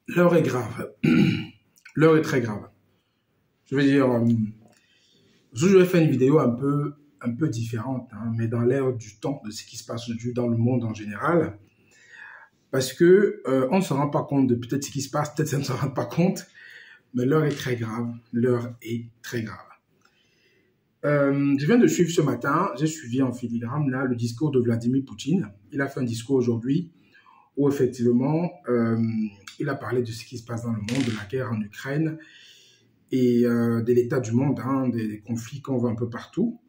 L'heure est grave. L'heure est très grave. Je veux dire, je vais faire une vidéo un peu différente, hein, mais dans l'air du temps, de ce qui se passe aujourd'hui dans le monde en général. Parce que on ne se rend pas compte de peut-être ce qui se passe, peut-être ça ne se rend pas compte, mais l'heure est très grave. L'heure est très grave. Je viens de suivre ce matin, j'ai suivi en filigrane là, le discours de Vladimir Poutine. Il a fait un discours aujourd'hui où effectivement, il a parlé de ce qui se passe dans le monde, de la guerre en Ukraine et de l'état du monde, hein, des conflits qu'on voit un peu partout.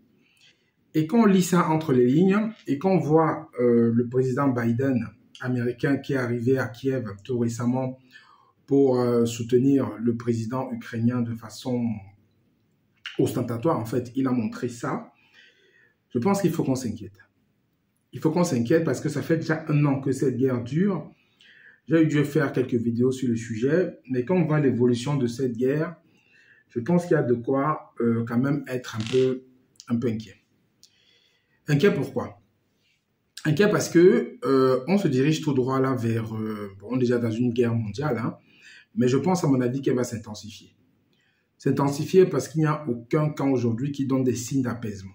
Et quand on lit ça entre les lignes et qu'on voit le président Biden, américain, qui est arrivé à Kiev tout récemment pour soutenir le président ukrainien de façon ostentatoire, en fait, il a montré ça, je pense qu'il faut qu'on s'inquiète. Il faut qu'on s'inquiète parce que ça fait déjà 1 an que cette guerre dure. J'ai dû faire quelques vidéos sur le sujet, mais quand on voit l'évolution de cette guerre, je pense qu'il y a de quoi quand même être un peu inquiet. Inquiet pourquoi? Inquiet parce que on se dirige tout droit là vers, on est déjà dans une guerre mondiale, hein, mais je pense à mon avis qu'elle va s'intensifier. S'intensifier parce qu'il n'y a aucun camp aujourd'hui qui donne des signes d'apaisement.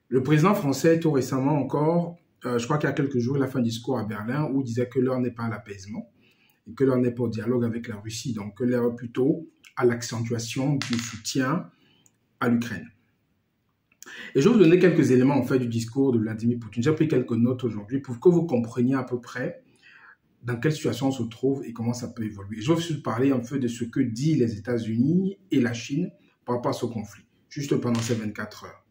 Le président français, tout récemment encore, je crois qu'il y a quelques jours, il a fait un discours à Berlin où il disait que l'heure n'est pas à l'apaisement et que l'heure n'est pas au dialogue avec la Russie, donc que l'heure est plutôt à l'accentuation du soutien à l'Ukraine. Et je vais vous donner quelques éléments en fait du discours de Vladimir Poutine. J'ai pris quelques notes aujourd'hui pour que vous compreniez à peu près dans quelle situation on se trouve et comment ça peut évoluer. Je vais aussi parler un peu de ce que disent les États-Unis et la Chine par rapport à ce conflit, juste pendant ces 24 heures.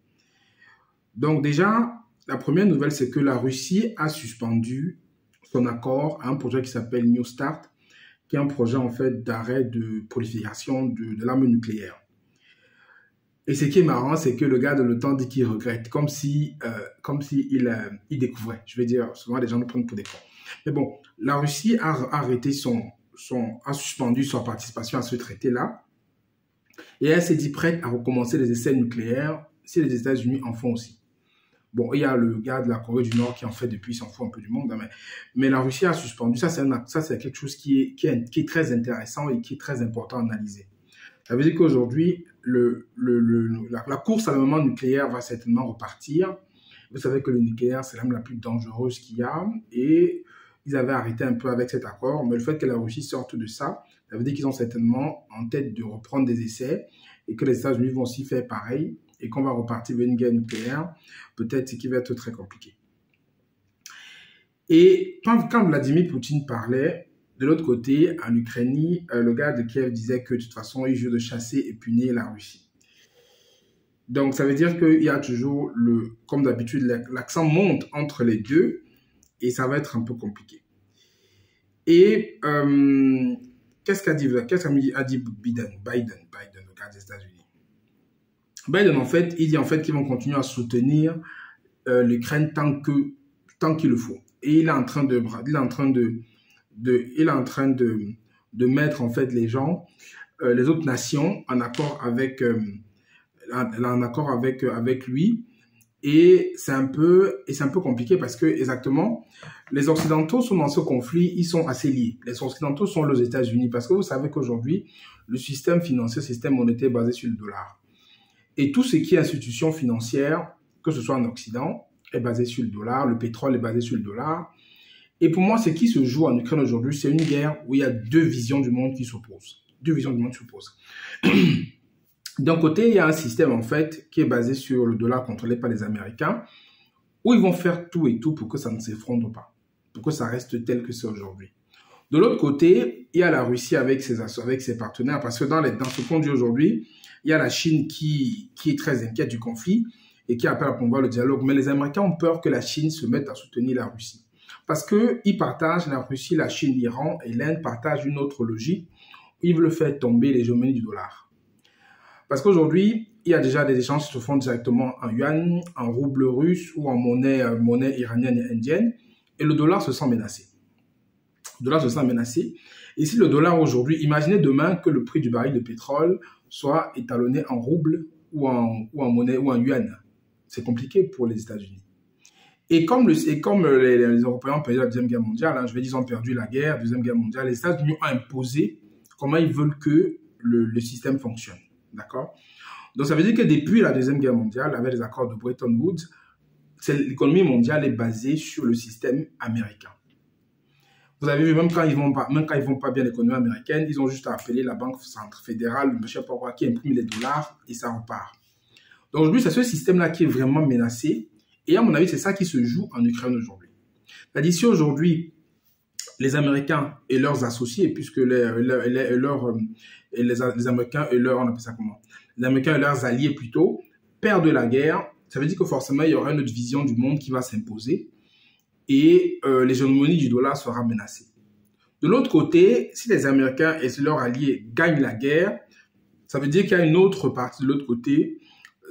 Donc déjà, la première nouvelle, c'est que la Russie a suspendu son accord à un projet qui s'appelle New Start, qui est un projet en fait d'arrêt de prolifération de l'arme nucléaire. Et ce qui est marrant, c'est que le gars de l'OTAN dit qu'il regrette, comme si il découvrait. Je veux dire, souvent les gens nous prennent pour des cons. Mais bon, la Russie a arrêté a suspendu sa participation à ce traité-là, et elle s'est dit prête à recommencer les essais nucléaires si les États-Unis en font aussi. Bon, il y a le gars de la Corée du Nord qui en fait depuis, il s'en fout un peu du monde, hein, mais la Russie a suspendu. Ça, c'est quelque chose qui est très intéressant et qui est très important à analyser. Ça veut dire qu'aujourd'hui, la course à l'armement nucléaire va certainement repartir. Vous savez que le nucléaire, c'est l'arme la plus dangereuse qu'il y a. Et ils avaient arrêté un peu avec cet accord. Mais le fait que la Russie sorte de ça, ça veut dire qu'ils ont certainement en tête de reprendre des essais et que les États-Unis vont aussi faire pareil et qu'on va repartir vers une guerre nucléaire. Peut-être ce qui va être très compliqué. Et quand Vladimir Poutine parlait, de l'autre côté, en Ukraine, le gars de Kiev disait que de toute façon, il joue de chasser et punir la Russie. Donc, ça veut dire qu'il y a toujours, comme d'habitude, l'accent monte entre les deux et ça va être un peu compliqué. Et qu'est-ce qu'a dit Biden, le gars des États-Unis? Biden, en fait, il dit en fait qu'ils vont continuer à soutenir l'Ukraine tant qu'il le faut. Et il est en train de mettre en fait les gens, les autres nations en accord avec lui. Et c'est un peu compliqué parce que exactement les Occidentaux sont dans ce conflit, ils sont assez liés. Les Occidentaux sont les États-Unis parce que vous savez qu'aujourd'hui le système financier, le système monétaire est basé sur le dollar. Et tout ce qui est institution financière, que ce soit en Occident, est basé sur le dollar. Le pétrole est basé sur le dollar. Et pour moi, ce qui se joue en Ukraine aujourd'hui, c'est une guerre où il y a deux visions du monde qui s'opposent. Deux visions du monde qui s'opposent. D'un côté, il y a un système, en fait, qui est basé sur le dollar contrôlé par les Américains, où ils vont faire tout et tout pour que ça ne s'effondre pas, pour que ça reste tel que c'est aujourd'hui. De l'autre côté, il y a la Russie avec ses partenaires, parce que dans ce qu'on dit aujourd'hui, il y a la Chine qui est très inquiète du conflit et qui appelle à promouvoir le dialogue. Mais les Américains ont peur que la Chine se mette à soutenir la Russie. Parce qu'ils partagent, la Russie, la Chine, l'Iran et l'Inde partagent une autre logique. Ils veulent faire tomber l'hégémonie du dollar. Parce qu'aujourd'hui, il y a déjà des échanges qui se font directement en yuan, en rouble russe ou en monnaie iranienne et indienne. Et le dollar se sent menacé. Le dollar se sent menacé. Et si le dollar aujourd'hui, imaginez demain que le prix du baril de pétrole soit étalonné en rouble ou en monnaie ou en yuan. C'est compliqué pour les États-Unis. Et comme les Européens ont perdu la Deuxième Guerre mondiale, hein, je vais dire, ils ont perdu la guerre, Deuxième Guerre mondiale, les États-Unis ont imposé comment ils veulent que le système fonctionne. D'accord? Donc, ça veut dire que depuis la Deuxième Guerre mondiale, avec les accords de Bretton Woods, l'économie mondiale est basée sur le système américain. Vous avez vu, même quand ils vont pas bien l'économie américaine, ils ont juste à appeler la Banque centrale fédérale, je ne sais pas quoi, qui imprime les dollars et ça repart. Donc aujourd'hui, c'est ce système-là qui est vraiment menacé. Et à mon avis, c'est ça qui se joue en Ukraine aujourd'hui. C'est-à-dire, si aujourd'hui, les Américains et leurs associés, puisque les Américains et leurs, on appelle ça comment? Les Américains et leurs alliés plutôt, perdent la guerre, ça veut dire que forcément, il y aura une autre vision du monde qui va s'imposer et l'hégémonie du dollar sera menacée. De l'autre côté, si les Américains et leurs alliés gagnent la guerre, ça veut dire qu'il y a une autre partie de l'autre côté,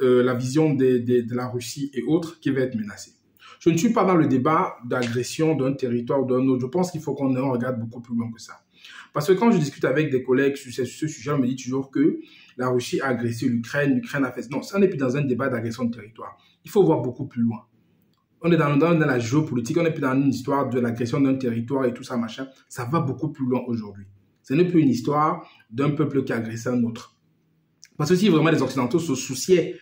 la vision de la Russie et autres qui va être menacée. Je ne suis pas dans le débat d'agression d'un territoire ou d'un autre. Je pense qu'il faut qu'on regarde beaucoup plus loin que ça. Parce que quand je discute avec des collègues sur ce sujet, on me dit toujours que la Russie a agressé l'Ukraine, l'Ukraine a fait... Non, ça n'est plus dans un débat d'agression de territoire. Il faut voir beaucoup plus loin. On est dans la géopolitique, on n'est plus dans une histoire de l'agression d'un territoire et tout ça, machin. Ça va beaucoup plus loin aujourd'hui. Ce n'est plus une histoire d'un peuple qui a agressé un autre. Parce que si vraiment les Occidentaux se souciaient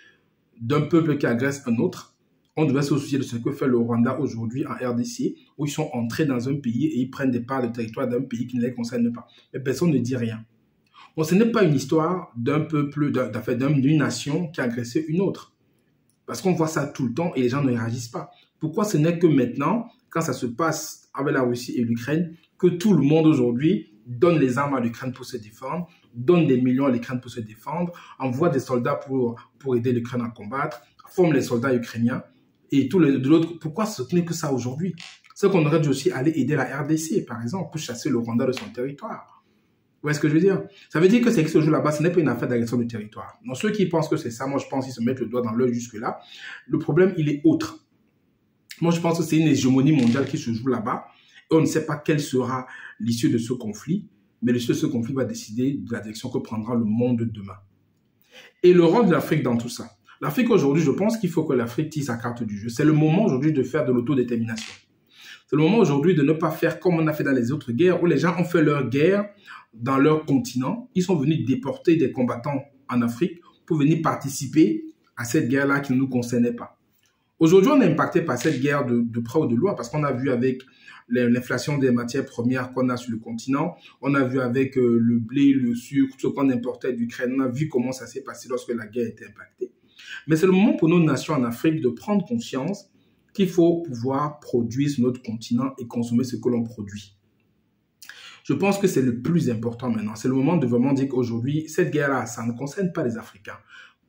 d'un peuple qui agresse un autre, on devait se soucier de ce que fait le Rwanda aujourd'hui en RDC, où ils sont entrés dans un pays et ils prennent des parts de territoire d'un pays qui ne les concerne pas. Mais personne ne dit rien. Bon, ce n'est pas une histoire d'un peuple, d'une nation qui a agressé une autre. Parce qu'on voit ça tout le temps et les gens ne réagissent pas. Pourquoi ce n'est que maintenant, quand ça se passe avec la Russie et l'Ukraine, que tout le monde aujourd'hui donne les armes à l'Ukraine pour se défendre, donne des millions à l'Ukraine pour se défendre, envoie des soldats pour aider l'Ukraine à combattre, forme les soldats ukrainiens et tout de l'autre. Pourquoi ce n'est que ça aujourd'hui? C'est qu'on aurait dû aussi aller aider la RDC, par exemple, pour chasser le Rwanda de son territoire. Vous voyez ce que je veux dire? Ça veut dire que c'est qui se joue là-bas, ce n'est pas une affaire d'agression du territoire. Donc ceux qui pensent que c'est ça, moi je pense qu'ils se mettent le doigt dans l'œil jusque-là. Le problème, il est autre. Moi je pense que c'est une hégémonie mondiale qui se joue là-bas. Et on ne sait pas quelle sera l'issue de ce conflit, mais l'issue de ce conflit va décider de la direction que prendra le monde demain. Et le rôle de l'Afrique dans tout ça. L'Afrique aujourd'hui, je pense qu'il faut que l'Afrique tire sa carte du jeu. C'est le moment aujourd'hui de faire de l'autodétermination. C'est le moment aujourd'hui de ne pas faire comme on a fait dans les autres guerres, où les gens ont fait leur guerre dans leur continent. Ils sont venus déporter des combattants en Afrique pour venir participer à cette guerre-là qui ne nous concernait pas. Aujourd'hui, on est impacté par cette guerre de près ou de loin parce qu'on a vu avec l'inflation des matières premières qu'on a sur le continent, on a vu avec le blé, le sucre, tout ce qu'on importait d'Ukraine, on a vu comment ça s'est passé lorsque la guerre était impactée. Mais c'est le moment pour nos nations en Afrique de prendre conscience qu'il faut pouvoir produire sur notre continent et consommer ce que l'on produit. Je pense que c'est le plus important maintenant. C'est le moment de vraiment dire qu'aujourd'hui, cette guerre-là, ça ne concerne pas les Africains.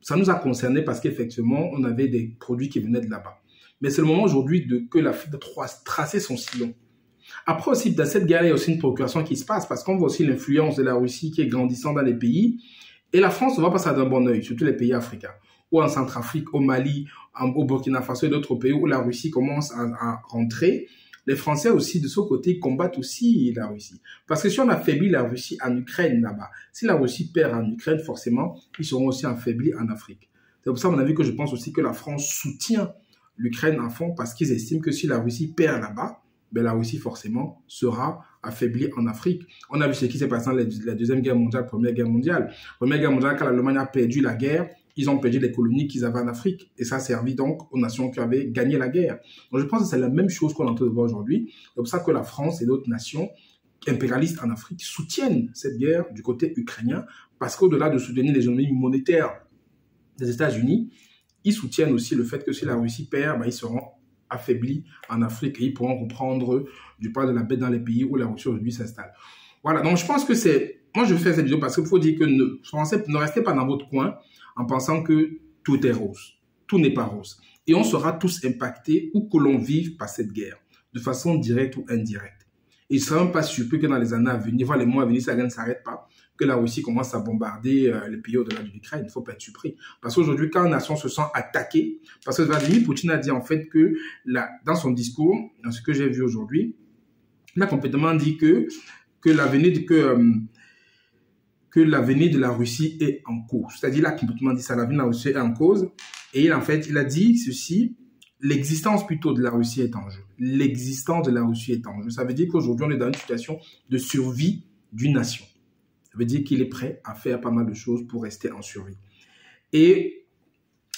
Ça nous a concernés parce qu'effectivement, on avait des produits qui venaient de là-bas. Mais c'est le moment aujourd'hui que l'Afrique doit tracer son sillon. Après aussi, dans cette guerre, il y a aussi une procuration qui se passe parce qu'on voit aussi l'influence de la Russie qui est grandissante dans les pays. Et la France ne va pas ça d'un bon oeil, surtout les pays africains. Ou en Centrafrique, au Mali, au Burkina Faso et d'autres pays où la Russie commence à rentrer. Les Français aussi, de ce côté, combattent aussi la Russie. Parce que si on affaiblit la Russie en Ukraine là-bas, si la Russie perd en Ukraine, forcément, ils seront aussi affaiblis en Afrique. C'est pour ça, à mon avis, que je pense aussi que la France soutient l'Ukraine en fond parce qu'ils estiment que si la Russie perd là-bas, ben la Russie, forcément, sera affaiblie en Afrique. On a vu ce qui s'est passé dans la Deuxième Guerre mondiale, Première Guerre mondiale. Première Guerre mondiale, quand l'Allemagne a perdu la guerre, ils ont perdu les colonies qu'ils avaient en Afrique. Et ça a servi donc aux nations qui avaient gagné la guerre. Donc je pense que c'est la même chose qu'on est en train de voir aujourd'hui. C'est pour ça que la France et d'autres nations impérialistes en Afrique soutiennent cette guerre du côté ukrainien. Parce qu'au-delà de soutenir l'hégémonie monétaire des États-Unis, ils soutiennent aussi le fait que si la Russie perd, ben, ils seront affaiblis en Afrique et ils pourront reprendre du poil de la bête dans les pays où la Russie aujourd'hui s'installe. Voilà, donc je pense que c'est... Moi, je fais cette vidéo parce qu'il faut dire que Français, ne restez pas dans votre coin en pensant que tout est rose. Tout n'est pas rose. Et on sera tous impactés où que l'on vive par cette guerre, de façon directe ou indirecte. Et je ne serais même pas surpris que dans les années à venir, voire les mois à venir, ça ne s'arrête pas, que la Russie commence à bombarder les pays au-delà de l'Ukraine. Il ne faut pas être surpris. Parce qu'aujourd'hui, quand une nation se sent attaquée, parce que Vladimir Poutine a dit en fait que, dans son discours, dans ce que j'ai vu aujourd'hui, il a complètement dit que l'avenir de la Russie est en cours. C'est-à-dire, il a complètement dit ça, l'avenir de la Russie est en cause. Et il a dit ceci, l'existence plutôt de la Russie est en jeu. L'existence de la Russie est en jeu. Ça veut dire qu'aujourd'hui, on est dans une situation de survie d'une nation. Ça veut dire qu'il est prêt à faire pas mal de choses pour rester en survie. Et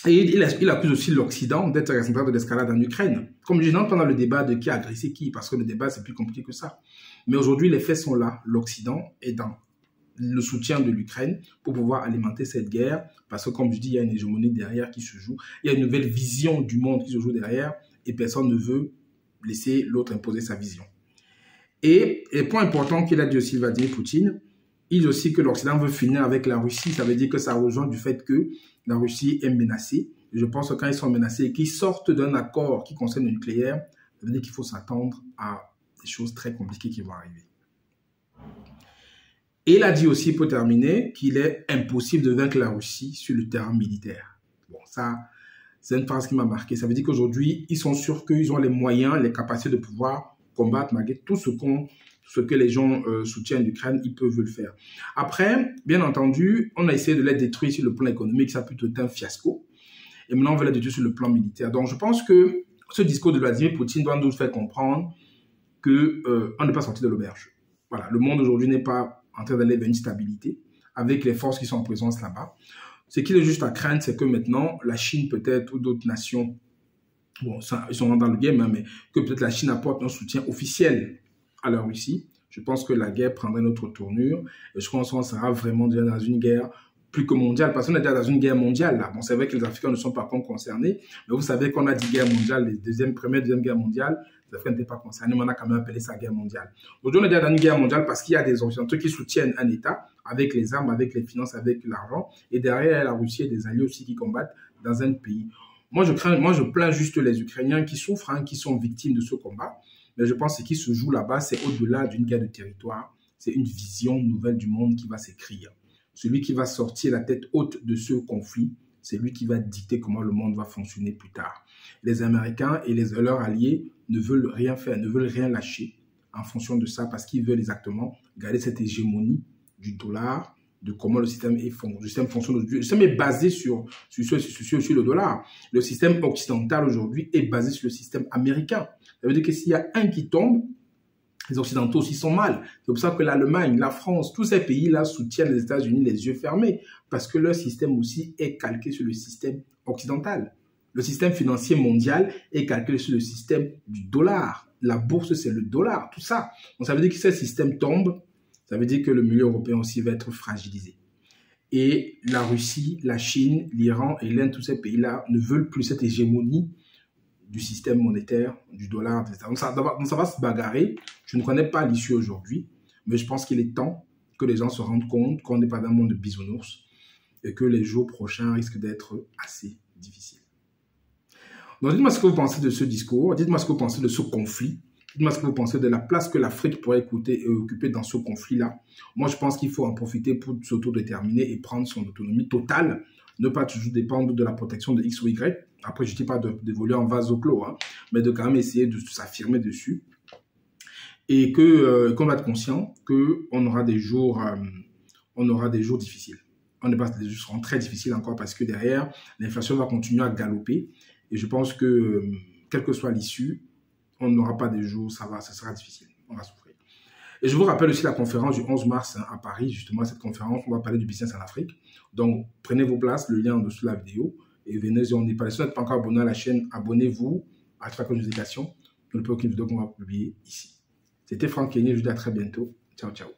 il accuse aussi l'Occident d'être responsable de l'escalade en Ukraine. Comme je n'entends pendant le débat de qui a agressé qui, parce que le débat, c'est plus compliqué que ça. Mais aujourd'hui, les faits sont là. L'Occident est dans le soutien de l'Ukraine pour pouvoir alimenter cette guerre, parce que comme je dis, il y a une hégémonie derrière qui se joue, il y a une nouvelle vision du monde qui se joue derrière, et personne ne veut laisser l'autre imposer sa vision. Et le point important qu'il a dit aussi, Vladimir Poutine, il dit aussi que l'Occident veut finir avec la Russie, ça veut dire que ça rejoint du fait que la Russie est menacée. Et je pense que quand ils sont menacés et qu'ils sortent d'un accord qui concerne le nucléaire, ça veut dire qu'il faut s'attendre à des choses très compliquées qui vont arriver. Et il a dit aussi, pour terminer, qu'il est impossible de vaincre la Russie sur le terrain militaire. Bon, ça, c'est une phrase qui m'a marqué. Ça veut dire qu'aujourd'hui, ils sont sûrs qu'ils ont les moyens, les capacités de pouvoir combattre malgré tout ce que les gens soutiennent l'Ukraine, ils peuvent le faire. Après, bien entendu, on a essayé de les détruire sur le plan économique, ça a plutôt été un fiasco. Et maintenant, on veut les détruire sur le plan militaire. Donc, je pense que ce discours de Vladimir Poutine doit nous faire comprendre qu'on n'est pas sorti de l'auberge. Voilà, le monde aujourd'hui n'est pas en train d'aller vers une stabilité avec les forces qui sont en présence là-bas. Ce qu'il est juste à craindre, c'est que maintenant, la Chine peut-être ou d'autres nations, bon, ça, ils sont dans le game, hein, mais que peut-être la Chine apporte un soutien officiel à la Russie. Je pense que la guerre prendra une autre tournure et je pense qu'on sera vraiment déjà dans une guerre plus que mondiale, parce qu'on est déjà dans une guerre mondiale là. Bon, c'est vrai que les Africains ne sont pas concernés, mais vous savez qu'on a dit guerre mondiale, première, deuxième guerre mondiale, les Africains n'étaient pas concernés, mais on a quand même appelé ça guerre mondiale. Aujourd'hui, on est déjà dans une guerre mondiale parce qu'il y a des Occidentaux qui soutiennent un État avec les armes, avec les finances, avec l'argent, et derrière la Russie et des alliés aussi qui combattent dans un pays. Moi, je plains juste les Ukrainiens qui souffrent, hein, qui sont victimes de ce combat. Mais je pense que ce qui se joue là-bas, c'est au-delà d'une guerre de territoire. C'est une vision nouvelle du monde qui va s'écrire. Celui qui va sortir la tête haute de ce conflit, c'est lui qui va dicter comment le monde va fonctionner plus tard. Les Américains et leurs alliés ne veulent rien faire, ne veulent rien lâcher en fonction de ça, parce qu'ils veulent exactement garder cette hégémonie du dollar, de comment le système fonctionne. Le système est basé sur le dollar. Le système occidental aujourd'hui est basé sur le système américain. Ça veut dire que s'il y a un qui tombe, les Occidentaux aussi sont mal. C'est pour ça que l'Allemagne, la France, tous ces pays-là soutiennent les États-Unis les yeux fermés, parce que leur système aussi est calqué sur le système occidental. Le système financier mondial est calqué sur le système du dollar. La bourse, c'est le dollar, tout ça. Donc ça veut dire que si ce système tombe, ça veut dire que le milieu européen aussi va être fragilisé. Et la Russie, la Chine, l'Iran et l'Inde, tous ces pays-là ne veulent plus cette hégémonie du système monétaire, du dollar, etc. Donc ça va se bagarrer. Je ne connais pas l'issue aujourd'hui, mais je pense qu'il est temps que les gens se rendent compte qu'on n'est pas dans un monde de bisounours et que les jours prochains risquent d'être assez difficiles. Donc dites-moi ce que vous pensez de ce discours, dites-moi ce que vous pensez de ce conflit, dites-moi ce que vous pensez de la place que l'Afrique pourrait occuper dans ce conflit-là. Moi, je pense qu'il faut en profiter pour s'autodéterminer et prendre son autonomie totale, ne pas toujours dépendre de la protection de X ou Y. Après, je ne dis pas d'évoluer en vase clos, hein, mais de quand même essayer de s'affirmer dessus. Et qu'on va être conscient qu'on aura des jours difficiles. Des jours seront très difficiles encore parce que derrière, l'inflation va continuer à galoper. Et je pense que, quelle que soit l'issue, on n'aura pas des jours, ça sera difficile. On va souffrir. Et je vous rappelle aussi la conférence du 11 mars hein, à Paris, justement, cette conférence, on va parler du business en Afrique. Donc, prenez vos places, le lien en dessous de la vidéo. Et venez, on n'y parle. Si vous n'êtes pas encore abonné à la chaîne, abonnez-vous, activez la notification pour ne pas aucune vidéo qu'on va publier ici. C'était Franck Kenny, je vous dis à très bientôt. Ciao, ciao.